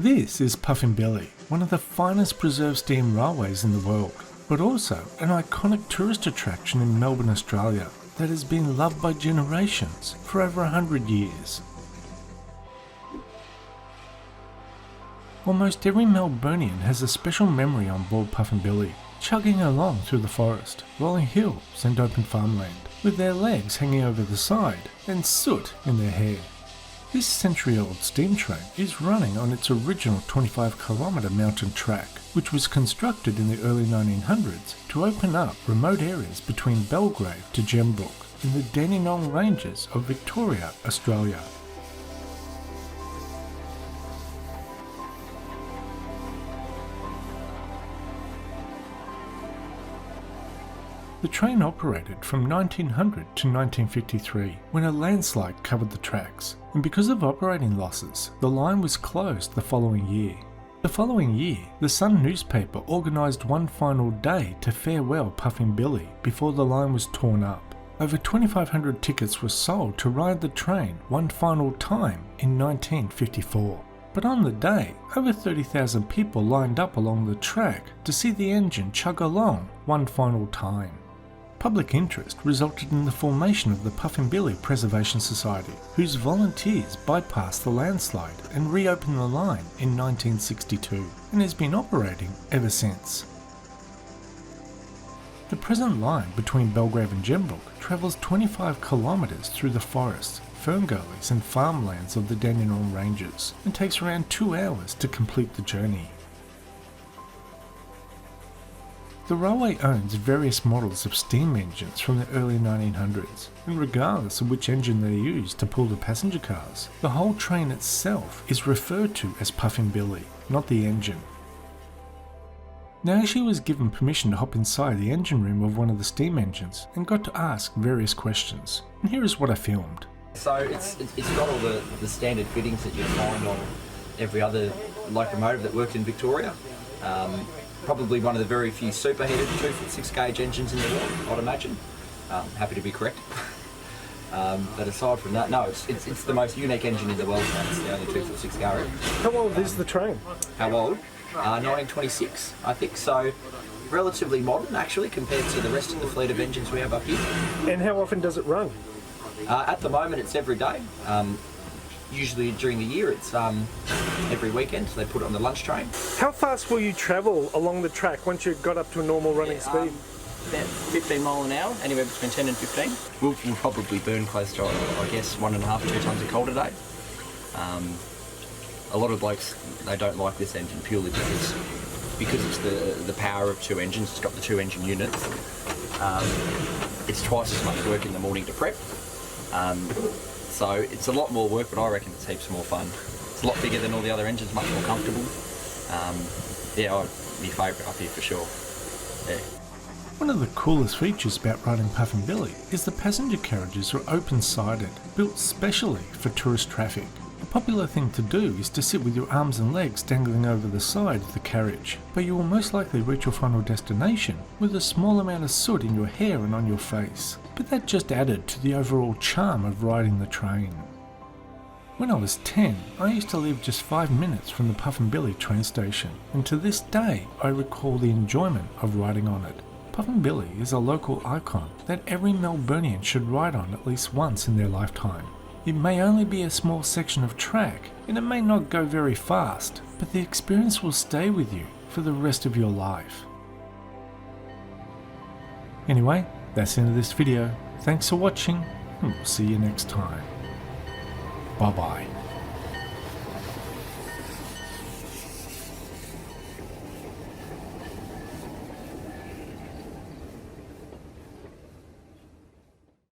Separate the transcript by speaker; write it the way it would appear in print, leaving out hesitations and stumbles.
Speaker 1: This is Puffin Billy, one of the finest preserved steam railways in the world, but also an iconic tourist attraction in Melbourne, Australia that has been loved by generations for over 100 years. Almost every Melburnian has a special memory on board Puffin Billy, chugging along through the forest, rolling hills and open farmland, with their legs hanging over the side and soot in their hair. This century-old steam train is running on its original 25-kilometre mountain track, which was constructed in the early 1900s to open up remote areas between Belgrave to Gembrook in the Dandenong Ranges of Victoria, Australia. The train operated from 1900 to 1953, when a landslide covered the tracks, and because of operating losses, the line was closed the following year. The following year, the Sun newspaper organised one final day to farewell Puffin Billy before the line was torn up. Over 2,500 tickets were sold to ride the train one final time in 1954. But on the day, over 30,000 people lined up along the track to see the engine chug along one final time. Public interest resulted in the formation of the Puffin Billy Preservation Society, whose volunteers bypassed the landslide and reopened the line in 1962, and has been operating ever since. The present line between Belgrave and Gembrook travels 25 kilometres through the forests, fern gullies and farmlands of the Dandenong Ranges, and takes around 2 hours to complete the journey. The railway owns various models of steam engines from the early 1900s, and regardless of which engine they use to pull the passenger cars, the whole train itself is referred to as Puffin Billy, not the engine. Now she was given permission to hop inside the engine room of one of the steam engines and got to ask various questions, and here is what I filmed.
Speaker 2: So it's got all the standard fittings that you'd find on every other locomotive that worked in Victoria. Probably one of the very few superheated 2'6" gauge engines in the world, I'd imagine. Happy to be correct. But aside from that, no, it's the most unique engine in the world. It's the only 2'6" gauge.
Speaker 3: How old is the train?
Speaker 2: How old? 1926, I think. So relatively modern, actually, compared to the rest of the fleet of engines we have up here.
Speaker 3: And how often does it run?
Speaker 2: At the moment, it's every day. Usually during the year, it's every weekend, so they put it on the lunch train.
Speaker 3: How fast will you travel along the track once you've got up to a normal running speed?
Speaker 2: About 15 mile an hour, anywhere between 10 and 15. We'll probably burn close to, I guess, 1.5 to 2 tons of coal a day. A lot of blokes, they don't like this engine purely because it's the power of 2 engines. It's got the 2 engine units. It's twice as much work in the morning to prep. So it's a lot more work, but I reckon it's heaps more fun. It's a lot bigger than all the other engines, much more comfortable. Yeah, my favourite up here for sure. Yeah.
Speaker 1: One of the coolest features about riding Puffin Billy is the passenger carriages are open-sided, built specially for tourist traffic. A popular thing to do is to sit with your arms and legs dangling over the side of the carriage, but you will most likely reach your final destination with a small amount of soot in your hair and on your face. But that just added to the overall charm of riding the train. When I was 10, I used to live just 5 minutes from the Puffin Billy train station, and to this day I recall the enjoyment of riding on it. Puffin Billy is a local icon that every Melburnian should ride on at least once in their lifetime. It may only be a small section of track, and it may not go very fast, but the experience will stay with you for the rest of your life. Anyway, that's the end of this video. Thanks for watching, and we'll see you next time. Bye bye.